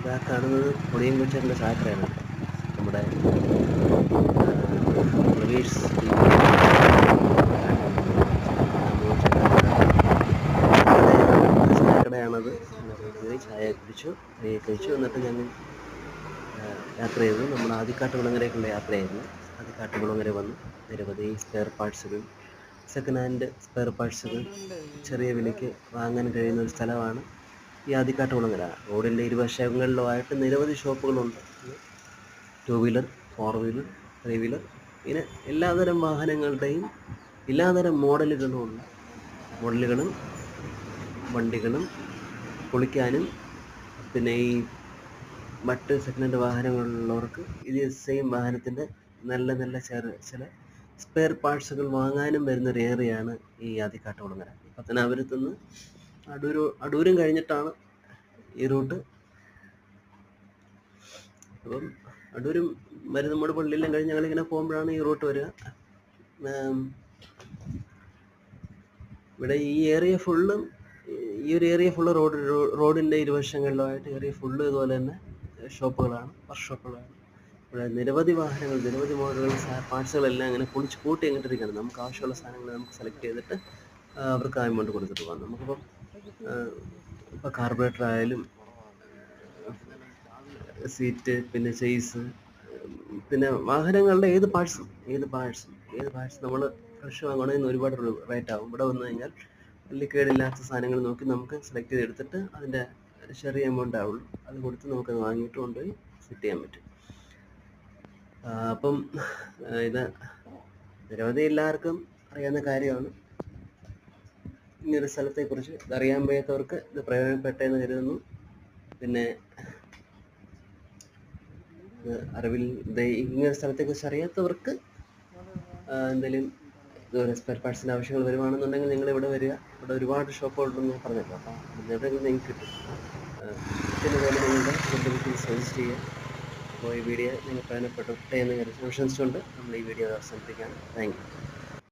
ഇതാ കാണുന്നത് പൊടിയും കൊച്ചേട്ടൻ്റെ ചായക്കടയാണ്. നമ്മുടെ പ്രവീഷ് ചായക്കടയാണത്. കയറി ചായ കുടിച്ചു, കഴിച്ചു. എന്നിട്ട് ഞങ്ങൾ യാത്ര ചെയ്തു. നമ്മൾ ആദിക്കാട്ടുകുളങ്ങരേക്കുള്ള യാത്രയായിരുന്നു. ആദിക്കാട്ടുകുളങ്ങര വന്നു നിരവധി സ്പെയർ പാർട്സുകൾ, സെക്കൻഡ് ഹാൻഡ് സ്പെയർ പാർട്സുകൾ ചെറിയ വിലയ്ക്ക് വാങ്ങാൻ കഴിയുന്ന ഒരു സ്ഥലമാണ് ഈ ആദിക്കാട്ടുകുളങ്ങര. റോഡിൻ്റെ ഇരുവശങ്ങളിലുമായിട്ട് നിരവധി ഷോപ്പുകളുണ്ട്. 2 വീലർ, 4 വീലർ, 3 വീലർ, ഇങ്ങനെ എല്ലാതരം വാഹനങ്ങളുടെയും എല്ലാതരം മോഡലുകളും വണ്ടികളും പൊളിക്കാനും പിന്നെ ഈ മറ്റ് സെക്കൻഡ് ഹാൻഡ് വാഹനങ്ങളുള്ളവർക്ക് ഇത് സെയിം വാഹനത്തിൻ്റെ നല്ല ചില സ്പെയർ പാർട്സുകൾ വാങ്ങാനും വരുന്നൊരു ഏറിയയാണ് ഈ ആദിക്കാട്ടുകുളങ്ങര. പത്തനാപുരത്ത് നിന്ന് അടൂരും കഴിഞ്ഞിട്ടാണ് ഈ റൂട്ട്. അപ്പം അടൂരും മരുതമ്മൂട് പള്ളിയെല്ലാം കഴിഞ്ഞ് ഞങ്ങളിങ്ങനെ പോകുമ്പോഴാണ് ഈ റൂട്ട് വരിക. ഇവിടെ ഈ ഒരു ഏരിയ ഫുള്ള് റോഡിൻ്റെ ഇരുവശങ്ങളിലുമായിട്ട് ഏരിയ ഫുള്ള് ഇതുപോലെ തന്നെ ഷോപ്പുകളാണ്, വർക്ക്ഷോപ്പുകളാണ്. ഇവിടെ നിരവധി വാഹനങ്ങൾ, നിരവധി മോഡലുകൾ, പാർട്സുകളെല്ലാം ഇങ്ങനെ പൊളിച്ച് കൂട്ടി ഇങ്ങോട്ടിരിക്കുകയാണ്. നമുക്ക് ആവശ്യമുള്ള സാധനങ്ങൾ നമുക്ക് സെലക്ട് ചെയ്തിട്ട് അവർക്ക് എമൗണ്ട് കൊടുത്തിട്ട് പോകാം. നമുക്കിപ്പം ഇപ്പോൾ കാർബറേറ്റർ ആയാലും സീറ്റ്, പിന്നെ ചെയ്സ്, പിന്നെ വാഹനങ്ങളുടെ ഏത് പാർട്സും നമ്മൾ ഫ്രഷ് വാങ്ങണമെങ്കിൽ ഒരുപാട് റേറ്റ് ആവും. ഇവിടെ വന്നു കഴിഞ്ഞാൽ വലിയ കേടില്ലാത്ത സാധനങ്ങൾ നോക്കി നമുക്ക് സെലക്ട് ചെയ്തെടുത്തിട്ട് അതിൻ്റെ ചെറിയ എമൗണ്ട് ആവുള്ളൂ. അത് കൊടുത്ത് നമുക്കത് വാങ്ങിയിട്ട് കൊണ്ടുപോയി ഫിറ്റ് ചെയ്യാൻ പറ്റും. അപ്പം ഇത് നിരവധി എല്ലാവർക്കും അറിയാവുന്ന കാര്യമാണ്. ഇങ്ങനൊരു സ്ഥലത്തെക്കുറിച്ച് ഇതറിയാൻ വയ്യാത്തവർക്ക് ഇത് പ്രയോജനപ്പെട്ടെന്ന് കരുതുന്നു. പിന്നെ ഇങ്ങനൊരു സ്ഥലത്തെക്കുറിച്ച് അറിയാത്തവർക്ക് എന്തെങ്കിലും ഇതുപോലെ സ്പെയർ പാർട്സിൻ്റെ ആവശ്യങ്ങൾ വരുവാണെന്നുണ്ടെങ്കിൽ നിങ്ങൾ ഇവിടെ വരിക. ഇവിടെ ഒരുപാട് ഷോപ്പുകളുണ്ടെന്ന് ഞാൻ പറഞ്ഞല്ലോ. അപ്പം എവിടെയെങ്കിലും നിങ്ങൾക്ക് കിട്ടും. പിന്നെ പോലെ നിങ്ങളുടെ ബന്ധുക്കൾക്ക് സജസ്റ്റ് ചെയ്യുക. അപ്പോൾ ഈ വീഡിയോ നിങ്ങൾക്ക് പ്രയോജനപ്പെട്ടെ എന്ന് വിശ്വസിച്ചുകൊണ്ട് നമ്മൾ ഈ വീഡിയോ അവസാനിപ്പിക്കുകയാണ്. Thank you.